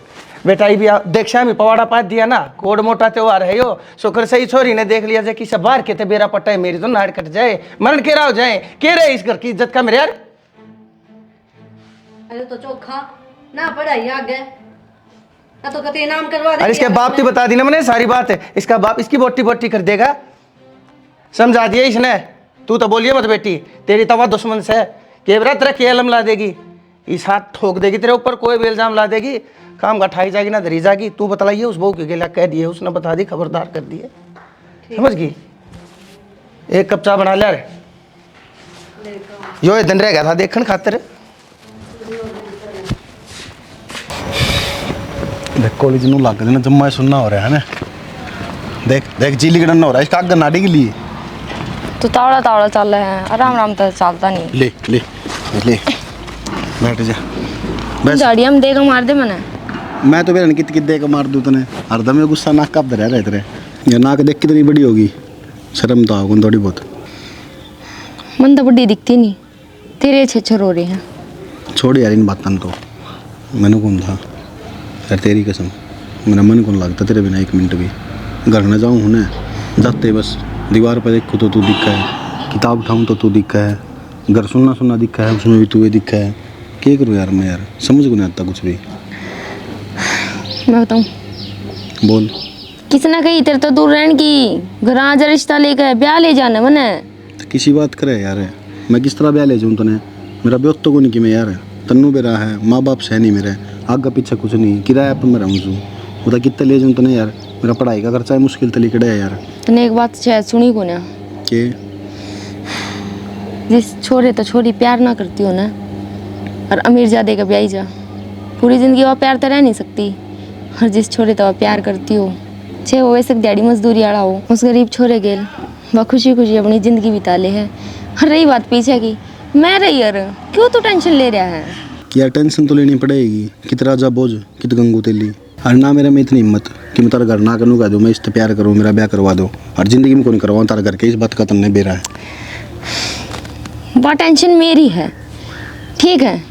बेटा ये भी देख श्यामी पवाड़ा पात दिया ना, कोड मोटा त्योहार है यो। शुक्र से ही छोरी ने देख लिया कि सब बाहर के थे बेरा पट्टा है, मेरी तो नाड़ कट जाए, मरण केरा हो जाए। के रहे इस घर की इज्जत का मेरे यार। अरे तो चोखा ना पढ़ाई आगे ना तो कहते इनाम करवा दे। अरे इसके बाप की बता दी ना मैंने सारी बात है। इसका बाप इसकी बोटी बोटी कर देगा, समझा दिया इसने। तू तो बोलिए मत बेटी, तेरी तवा दुश्मन से केवरा तेरा के अलम ला देगी, इस हाथ ठोक देगी तेरे ऊपर, कोई भी इल्जाम ला देगी, काम गठाई जाएगी ना धरी जाएगी। तू बतलाइए उस बहू के गेला कह दिए, उसने बता दी, खबरदार कर दिए, समझ गई। एक कप चाय बना ले यो एक दिन रह गया था देखने खातिर। देख कॉलेज नू लग देना जम्मा सुनना हो रहा है ना। देख देख जीली गड़ना हो रहा है इसका आग नाड़ी के लिए। तो तावड़ा तावड़ा चल रहा है, आराम आराम तो चलता नहीं। ले ले ले बैठ जा बस। झाड़िया में देगा मार दे मैंने। मैं तो बेरन कित दे के मार दूँ तने, हरदम में गुस्सा नाक कब रह रहे तेरे। ये नाक देख कितनी बड़ी होगी, शर्म तो आओगे थोड़ी बहुत। मन तो बड़ी दिखती नहीं, तेरे अच्छे रो रहे हैं। छोड़ यार इन बातों तो, मैंने कौन था यार, तेरी कसम मेरा मन कौन लगता तेरे बिना एक मिनट भी। घर न जाऊँ ना, जाते बस दीवार पर देखो तो तू दिखा है, किताब उठाऊँ तो तू दिखा है, घर सुनना सुनना दिखा है, उसमें भी तू दिखा है। क्या करूँ यार मैं, यार समझ को नहीं आता कुछ भी। मैं बताऊँ, बोल। किसने कही तेरे तो दूर रहने की, घर आ जा, रिश्ता लेकर ब्याह ले जाना मने। तो किसी बात करे यार, मैं किस तरह ब्याह ले जाऊँ तने, मेरा ब्योत तो को नहीं कि मैं यार, तन्नू बेरा है, माँ बाप से है नहीं मेरे, आगे पीछे कुछ नहीं, किराया पर मैं रहूँ छूँ, बता कितने ले जाऊँ तने यार, मेरा पढ़ाई का खर्चा है मुश्किल तली कड़ा है यार। तने एक बात शायद सुनी को ना, के जिस छोरे तो छोरी प्यार ना करती हो ना, और अमीर जादे का ब्याह जा, पूरी जिंदगी वह प्यार तो रह नहीं सकती। और जिस छोरे तो वह प्यार करती हो, चाहे वो वैसे दिहाड़ी मजदूरी आड़ा हो, उस गरीब छोरे गेल वह खुशी खुशी अपनी ज़िंदगी बिता ले है। और रही बात पीछे की, मैं रही यार, क्यों तू टेंशन ले रहा है? कि यार टेंशन तो लेनी पड़ेगी, कित राजा बोझ कित गंगू तेली। और ना मेरे में इतनी हिम्मत कि मैं तारा घर ना करूँ, कह दूँ मैं इससे प्यार करूँ, मेरा ब्याह करवा दो, और ज़िंदगी में कौन करवाऊँ तारा घर के, इस बात का तुमने बेरा है। वह टेंशन मेरी है, ठीक है,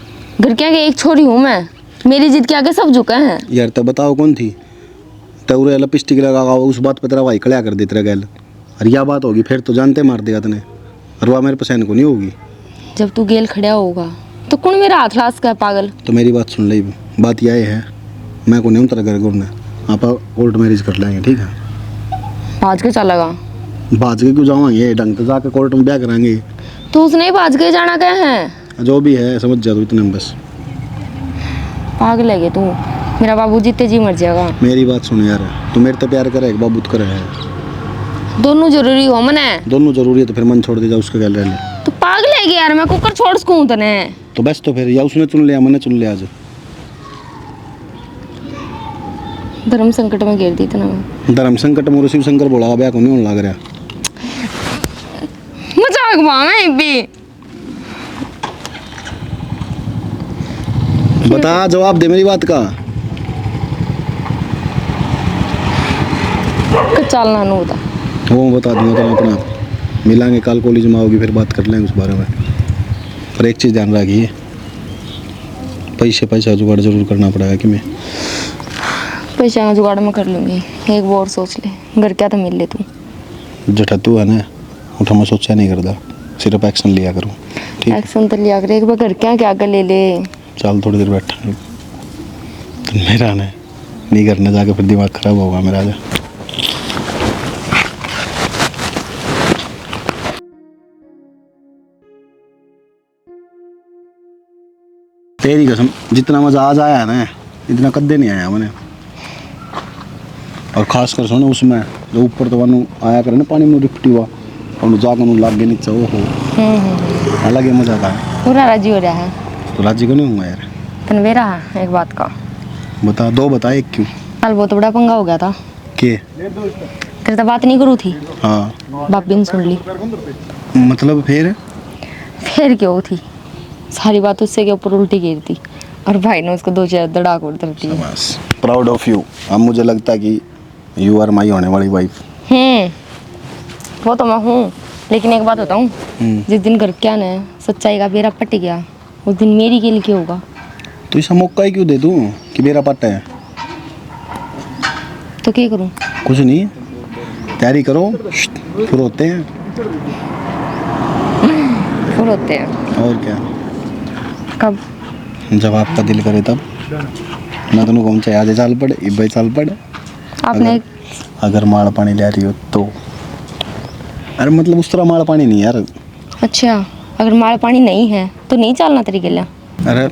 घर के आगे एक छोरी हूँ मैं, मेरी जिद के आगे सब झुके हैं। यार तब बताओ कौन थी, तौरे लिपस्टिक लगा उस बात पर तेरा भाई खड़ा कर देते गैल, और यह बात होगी फिर तो जानते मार देगा तने, और वह मेरे पसंद को नहीं होगी। जब तू गेल खड़ा होगा तो कौन मेरा हाथ लास का पागल। तो मेरी बात सुन ले, बात यह है, मैं को नहीं हूँ तेरा घर घूमना, आप कोर्ट मैरिज कर लेंगे, ठीक है? भाज के चलेगा? भाज के क्यों जावांगे, ढंग से जाकर कोर्ट में ब्याह कराएंगे। तो उसने ही भाज के जाना क्या है? जो भी है समझ जा तू इतने में बस। पागल है तू, मेरा बाबू जीते जी मर जाएगा। मेरी बात सुन यार, तू मेरे तो प्यार करे, बाबू तो करे है, दोनों जरूरी हो मने। दोनों जरूरी है, तो फिर मन छोड़ दे जा उसके गैल रह ले। तू पागल है यार, मैं कुकर छोड़ सकूं तने? तो बस तो फिर या उसने चुन लिया मैंने चुन लिया, आज धर्म संकट में गिर दी तना मैं। धर्म संकट मोर शिव शंकर बोला ब्याह को नहीं होने लग रहा। मजाक मैं भी बता, जवाब दे मेरी बात का। चलना नो बता। वो बता दूंगा तो अपना आप मिलांगे, कल कॉलेज में आओगी फिर बात कर लेंगे उस बारे में। पर एक चीज़ ध्यान रखिए, पैसा जुगाड़ जरूर करना पड़ेगा कि मैं पैसा का जुगाड़ में कर लूंगी, एक बार सोच ले, घर क्या तो मिल ले तू। जटा तू है ना, उठा मैं सोचा नहीं करता, सिर्फ एक्शन लिया करूँ, ठीक? एक्शन तो लिया कर, एक बार घर क्या क्या कर ले ले। चल थोड़ी देर बैठा, तो मेरा ना नहीं करने जाके फिर दिमाग खराब होगा मेरा। जा तेरी कसम, जितना मजा आज आया है ना, इतना कद्दे नहीं आया मैंने। और खास कर सुनो उसमें जो ऊपर तो वनु आया करे ना पानी में रिपटी हुआ, और जाकर नु लाग गए नीचे, ओहो अलग ही मजा था। पूरा राजी हो रहा है तो राजी को नहीं हूँ यार। तनवेरा है एक बात का, बता, दो बता, एक क्यों? कल बहुत बड़ा पंगा हो गया था। के? तेरे तो बात नहीं करू थी, हाँ बाप भी ने सुन ली। मतलब फिर क्यों थी, सारी बात उससे के ऊपर उल्टी गिर दी, और भाई ने उसको 2 4 धड़ाक उड़ दी। बस प्राउड ऑफ यू। अब मुझे लगता है कि यू आर माई होने वाली वाइफ। वो तो मैं हूँ, लेकिन एक बात बताऊँ, जिस दिन घर क्या ना सच्चाई का बेरा पट गया, उस दिन मेरी के लिए होगा। तो इसे मौका ही क्यों दे दूँ कि मेरा पट है? तो क्या करूँ? कुछ नहीं, तैयारी करो, फिर होते हैं। फुल होते हैं। और क्या? कब? जब आपका दिल करे तब। मैं तो कौन चाहे आधे साल पड़े, इब्बे साल पड़े। आपने अगर माड़ पानी ले रही हो तो। अरे मतलब उस तरह माड़ पानी नहीं यार। अच्छा, अगर माल पानी नहीं है तो नहीं चलना तेरी गला। अरे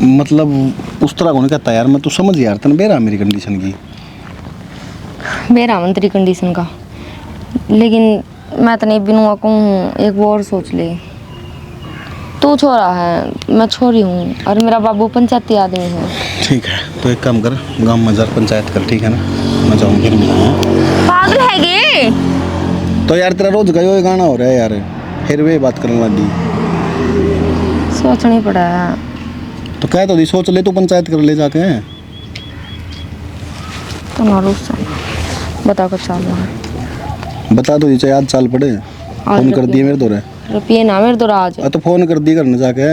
मतलब उस तरह को नहीं कहता यार, मैं तो समझ यार, तन बेरा मेरी कंडीशन की। मेरा मन तेरी कंडीशन का, लेकिन मैं तो नहीं बिनू कहूँ, एक वो और सोच ले। तू छोरा है, मैं छोरी हूँ, और मेरा बाबू पंचायती आदमी है। ठीक है, तो एक काम कर, गांव में जार पंचायत कर, ठीक है ना? मैं जाऊँ फिर मिलूँगा। पागल है गे? तो यार तेरा रोज गयो ये गाना हो रहा है यार, फिर वे बात करने लगी। सोचना ही पड़ा है। तो कह तो दी, सोच ले, तू पंचायत कर ले जाके। तो ना रूस बता कर चालू है। बता दो, चाहे आज साल पड़े, फोन कर दिए मेरे दौरे। रुपये ना मेरे तो राज तो फोन कर दी करने जाके।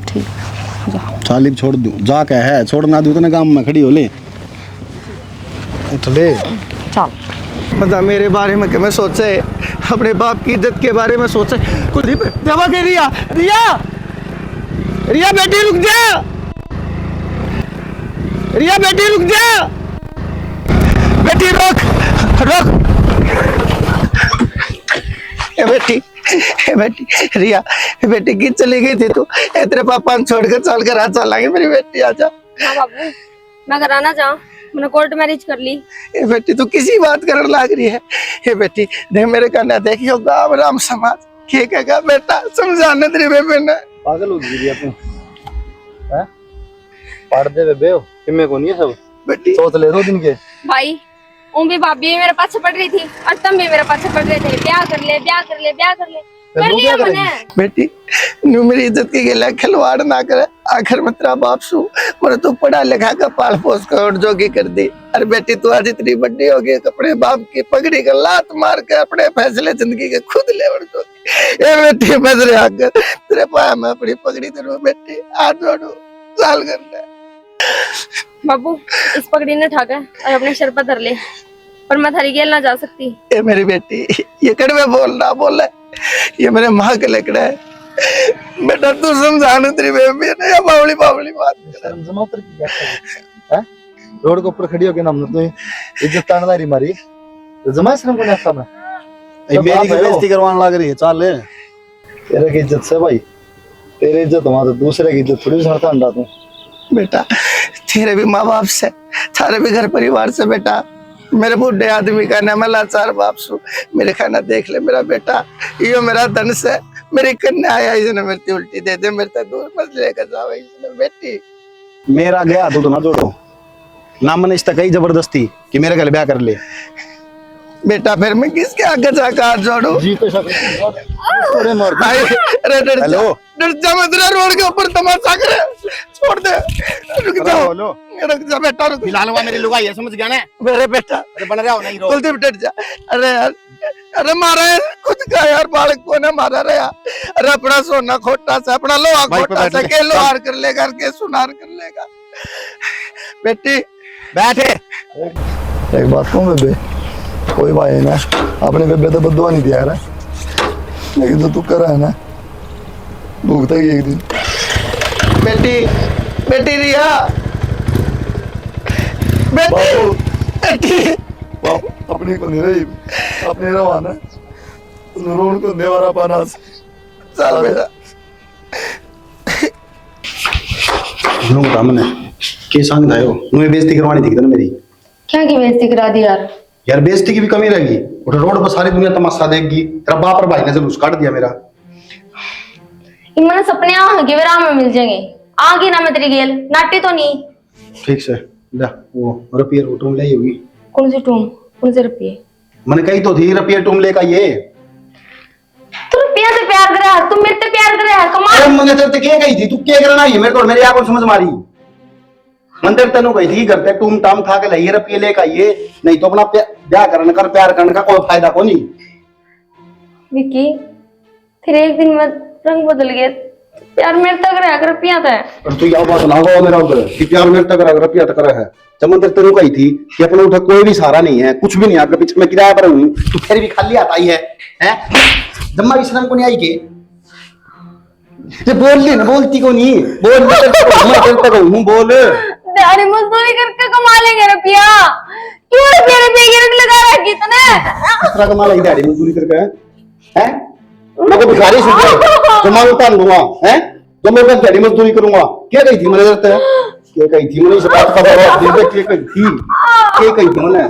ठीक जा चाली छोड़ दूँ जाके है, छोड़ना दूँ तो ना काम में खड़ी हो ले उठ ले। चल बता मेरे बारे में क्या मैं सोचे, अपने बाप की इज्जत के बारे में सोचे। कुलदीप दबा के रिया रिया रिया बेटी रुक जा, रिया बेटी रुक जा, बेटी रोक रोक। ए बेटी रिया बेटी की चली गई थी तू, तेरे पापा छोड़ कर चल कर आ चलेंगे। मेरी बेटी आजा। हाँ बाबू मैं कराना चाहूँ, मैंने कोर्ट मैरिज कर ली। ए बेटी तू किसी बात करने लग रही है। ए बेटी देख मेरे कहना देखियो गाँव राम समाज के कहेगा बेटा समझाने तेरी बेबे ने। पागल हो गई तू हैं? पढ़ दे बेबे हो किम्मे को नहीं है सब बेटी सोच ले 2 दिन के। भाई उन भी भाभी भी मेरे पास पड़ रही थी और तुम भी मेरे पास पड़ रहे थे, ब्याह कर ले ब्याह कर ले ब्याह कर ले, कर लिया मैंने। बेटी नू मेरी इज्जत की गला खिलवाड़ ना करे। आखिर में तेरा बाप सू मेरे तू पढ़ा लिखा का पाल पोस कर जोगी कर दी। अरे बेटी तू आज इतनी बड़ी हो गई, अपने बाप की पगड़ी का लात मार के अपने फैसले जिंदगी के खुद ले बड़ जोगी। ए बेटी बजरे आकर तेरे पाया में अपनी पगड़ी तेरे बेटी हाथ जोड़ू साल करना। बाबू इस पगड़ी ने ठाका और अपने सर पर धर ले, पर मैं थारी गेल ना जा सकती। ए मेरी बेटी ये कड़वे बोलना बोल है, ये मेरे माँ के लकड़ा है। बेटा तू समझाने तेरी बेबी ने या बावली बावली बात शर्म जमा उतर की क्या है? रोड के ऊपर खड़ी होके ना हमने तो इज्जत तानदारी मारी तो जमा शर्म को नहीं आता। मेरी की बेइज्जती करवाने लग रही है। चल ले तेरे की इज्जत से भाई, तेरी इज्जत हमारा दूसरे की इज्जत थोड़ी समझता अंडा तू। बेटा तेरे भी माँ बाप से, थारे भी घर परिवार से। बेटा मेरे बूढ़े आदमी का नाम है लाचार बाप सु। मेरे खाना देख ले मेरा बेटा, यो मेरा धन से मेरी कन्या आया इसने मेरी उल्टी दे दे, मेरे तक दूर मत लेकर जाओ इसने। बेटी मेरा गया तो ना जोड़ो ना, मैंने इस तक जबरदस्ती कि मेरे घर ब्याह कर ले। बेटा फिर मैं किसके आगे जाकर हाथ जोड़ू? जी तो सब थोड़े मार भाई अरे हेलो डर जा मत रे, रोड के ऊपर तमाशा करे छोड़ दे। रुक जाओ हेलो रुक जा बेटा रुक। फिलहाल हुआ मेरी लुगाई है समझ गया ना? मेरे बेटा अरे बन रहा हो नहीं रो। कुलदीप डर जा। अरे यार अरे मारा है खुद का यार, बालक को ना मारा रे यार। अरे अपना सोना खोटा सा, अपना लोहा खोटा सा के लोहार कर लेगा के सुनार कर लेगा। बेटी बैठे एक बात कहूँ बेबे, कोई भाई ना अपने बेबे तो बदुआ नहीं दिया है, लेकिन जो तू कर रहा है ना भुगता ही एक दिन। बेटी बेटी रिया बेटी बेटी बाप अपनी को नहीं रही, अपने रवाना रोड को देवारा पाना चल बेटा। लूंगा मैंने के संग आयो मुझे बेइज्जती करवानी थी ना मेरी। क्या की बेइज्जती करा दी यार? यार बेइज्जती की भी कमी रहेगी, उठ रोड पर सारी दुनिया तमाशा देखेगी। तेरा बाप और भाई ने जुलूस काट दिया मेरा। इमने सपने आगे वे राम में मिल जाएंगे, आगे ना मैं तेरी गेल नाटी तो नहीं। ठीक से ले वो रुपये टूम ले होगी। कौन सी टूम कौन से रुपये? मैंने कही तो थी रुपये टूम लेकर ये। तू रुपया से प्यार करे यार, तुम मेरे से प्यार करे यार कमाल। अरे मैंने तेरे क्या कही थी, तू क्या करना है मेरे को, मेरे आंखों समझ मारी। मंदिर तेनू कही थी घर पे टूम टाम खा के लाइए रुपये लेकर आइए, नहीं तो अपना ब्याह करने कर प्यार करने का कोई फायदा को नहीं। विकी फिर एक दिन में रंग बदल गया, प्यार मेरे तक रहा कर रुपया था। और तू यह बात ना हो मेरा उधर कि प्यार मेरे तक रहा रुपया तक रहा है। जब मंदिर तेनू कही थी कि अपने उठा कोई भी सहारा नहीं है, कुछ भी नहीं, आपके पीछे मैं किराया पर हूँ, तू फिर भी खाली आता ही है जम्मा भी शर्म को नहीं आई के बोल ली ना, बोलती को नहीं बोल। मैं तेरे तक हूँ बोल। दिहाड़ी मजदूरी करके कमा लेंगे रुपया, क्यों रुपया रुपया गिरक लगा रखी तूने? किस तरह कमा लाई दिहाड़ी मजदूरी करके हैं? मैं को भिखारी सूझ जो मांगता दूंगा हैं, जो मैं दिहाड़ी मजदूरी करूंगा। क्या कही थी मैंने करते हैं, क्या कही थी मैंने इस बात का जवाब दे दे। क्या कही थी मैंने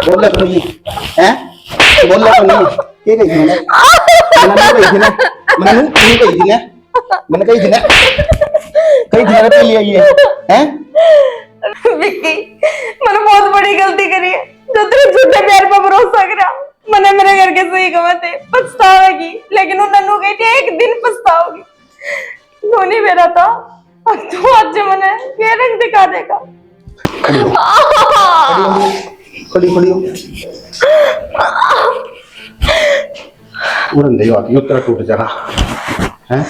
बोल ले नहीं हैं, बोल ले नहीं क्या कही थी मैंने कही थी ना, मैंने नहीं कही थी ना, मैंने कही थी ना, कही थी ना पे लिया ये हैं। विक्की मैंने बहुत बड़ी गलती करी है, जो तेरे झूठे प्यार पर भरोसा करा। मैंने मेरे घर के सही कमाते पछतावेगी, लेकिन उन्होंने नु कही थी एक दिन पछताओगी। धोनी मेरा था, अब तू आज मैंने ये रंग दिखा देगा। खड़ी खड़ी उड़न दे आती हो तेरा टूट जाना हैं।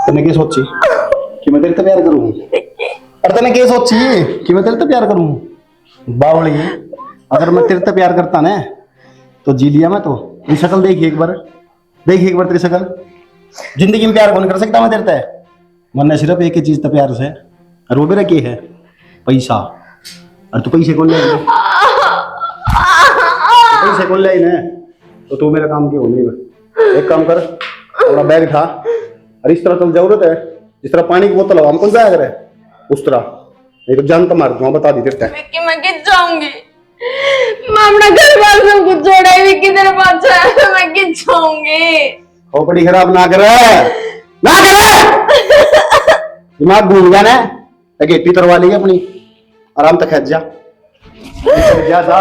तने क्या सोची कि मैं तेरे से प्यार करूं? और तने क्या सोची कि मैं तेरे से प्यार करूं? बावली, अगर मैं तेरे से प्यार करता ना तो जी लिया मैं। तो तेरी शक्ल देखी एक बार, देखी एक बार तेरी शक्ल। जिंदगी में प्यार कौन कर सकता मैं तेरे से? वरना सिर्फ एक ही चीज तो प्यार से, और वो मेरा क्या है? पैसा। और तू पैसे कौन ले आई? पैसे कौन ले आई ना? तो तू मेरा काम क्यों नहीं? एक काम कर, अपना बैग उठा और इस तरह तुम जरूरत है जिस तरह पानी की बोतल हम कौन जाया करे उस तरह, नहीं तो जान तो मार दूंगा, बता दी तेरे। विक्की मैं किस जाऊंगी? मैं अपना घर बार सब कुछ छोड़ा है, विक्की तेरे पास है, मैं किस जाऊंगी? खोपड़ी खराब ना करे, ना करे। दिमाग घूम गया ना, गेटी तरवा ली अपनी, आराम तक खेच जा जा जा।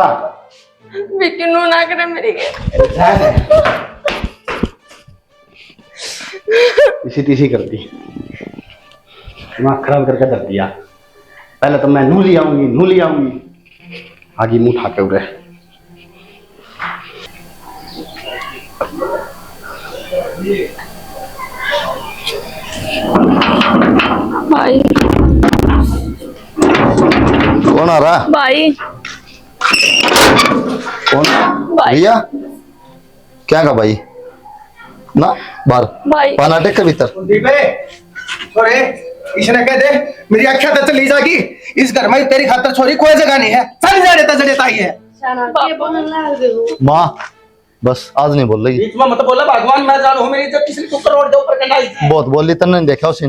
विक्की नू ना करे मेरी इसी तीसी कर दी, दिमाग खराब करके धर दिया। पहले तो मैं नू ले आऊंगी, आगे मुंह उठा के उड़े। भाई कौन आ रहा? भाई कौन? भाई भैया क्या का भाई ना बाहर भाई पाना टेक के भीतर। छोरे इसने कह दे मेरी आख्या तो चली जागी। इस घर में तेरी खातर छोरी कोई जगह नहीं है, चल जा देता ही है। माँ बस आज नहीं बोल रही, बीच में मत बोला भगवान, मैं जानू मेरी इज्जत किसी ने ऊपर रोड दे ऊपर करना है। बहुत बोल रही तने नहीं देखा उसी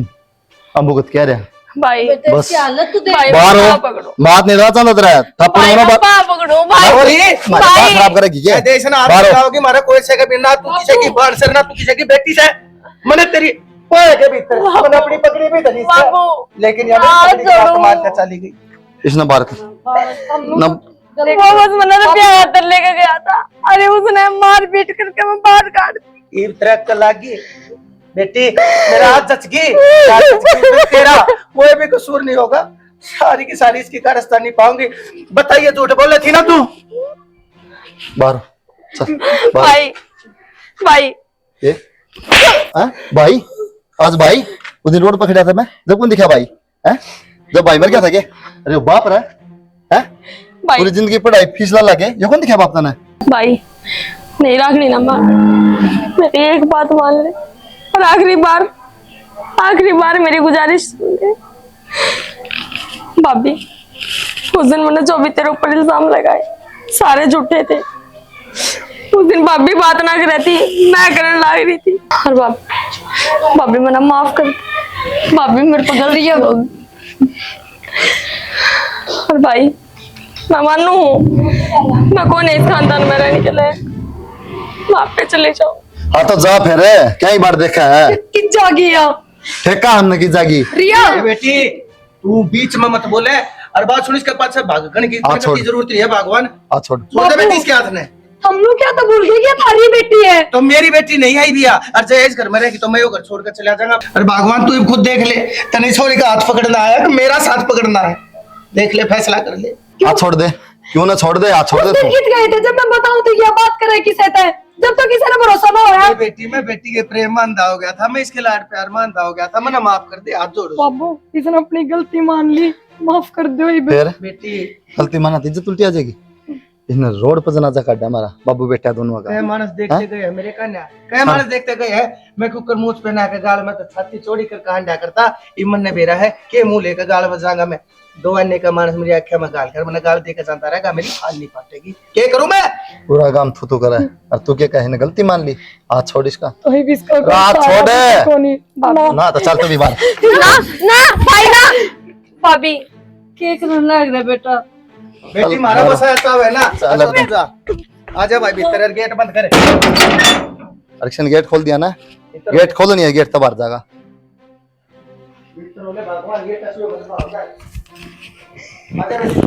अब भुगत कह रहा भाई बस हालत तू देख। भाई बाहर पापा हो, पकड़ो बात नहीं रहा चाहता तेरा थप्पड़ भाई मारो बात पापा पकड़ो भाई बात खराब करेगी क्या? देश ना बाहर हो। आओगी मारा कोई से कभी ना तू किसी की बाढ़ से ना तू किसी की बेटी से, मैंने तेरी पोए के भीतर मैंने अपनी पकड़ी भी धरी से, बाबू लेकिन यार पकड़ी के हाथ मारकर चली गई। इसने बाहर कर न वो बस मैंने तो प्यार कर लेके गया था, अरे उसने मार पीट करके मैं बाहर काट दी। ईब तरह लागी बेटी, मेरा हाथ जच गई, तेरा कोई भी कसूर नहीं होगा, सारी की सारी इसकी कारस्तानी पाऊंगी। बताइए झूठ बोले थी ना तू? बाहर चल बाहर। भाई भाई ये भाई आज भाई उस दिन रोड पर खड़ा था मैं, जब कौन दिखा भाई है? जब भाई मर गया था क्या? अरे वो बाप रहा है भाई पूरी जिंदगी पढ़ाई फीस ला लगे, ये कौन दिखा बाप था ना? भाई नहीं राखनी ना मान, मेरी एक बात मान ले और आखिरी बार मेरी गुजारिश सुन ले। भाभी उस दिन मैंने जो भी तेरे ऊपर इल्जाम लगाए सारे झूठे थे। उस दिन भाभी बात ना कर रही थी, मैं करने लग रही थी। और भाभी मैंने माफ कर, भाभी मेरे पर गलती है। और भाई मैं मानू हूँ मैं कौन है इस खानदान में रहने के लिए, वहां पे चले जाओ। हाँ तो जा फिर कई बार देखा है किस जागी आप ठेका हमने की जागी। रिया ए बेटी तू बीच में मत बोले, और बात सुन इसके पास से भागने की छोड़। जरूरत नहीं है भगवान। आ छोड़ छोड़ दे बेटी इसके हाथ ने। हम लोग क्या तो भूल गए कि हमारी बेटी है। तो मेरी बेटी नहीं आई दिया, और जय घर में रहेगी तो मैं वो घर छोड़कर चला जाऊंगा। अरे भगवान तू खुद देख ले, तने छोरी का हाथ पकड़ना है कि मेरा साथ पकड़ना है, देख ले फैसला कर ले। आ छोड़ दे, क्यों ना छोड़ दे, आ छोड़ दे तू। गए थे जब मैं बताऊं तो क्या बात करे किसे थे, जब तक किसी ने भरोसा ना होया। बेटी मैं बेटी के प्रेम में अंधा हो गया था, मैं इसके लाड प्यार में अंधा हो गया था, मैंने माफ कर दे, हाथ जोड़ो। बाबू इसने अपनी गलती मान ली, माफ कर दो। फिर बेटी गलती माना तो इज्जत उल्टी आ जाएगी। इसने रोड पर जनाजा काटा हमारा बाबू बेटा दोनों का। कई मानस देखते गए है मेरे कन्या, कई मानस देखते गए है, मैं कुकर मुंह पहना के गाल में तो छाती चोड़ी कर कांडा करता, इमन ने बेरा है के मुंह लेकर गाल बजाऊंगा मैं। दो अन्य का मानस मेरी आंखें में गाल कर, मैंने गाल देकर जानता रहेगा मेरी खाल नहीं पाटेगी, क्या करूं मैं? पूरा काम थू करा है और तू क्या कहे ने गलती मान ली। हाथ छोड़ इसका, तो ही इसका हाथ छोड़ ना ना तो चल तू भी बाहर। ना भाई ना भाभी केक लग रहा बेटा। बेटी मारा बसा चाव है ना, चल अब। तू जा आजा भाई भीतर, गेट बंद करे। आरक्षण गेट खोल दिया ना, गेट खोलो नहीं है, गेट तो बाहर जाएगा। भीतर भगवान गेट ऐसे बंद होगा। आजा बेटी।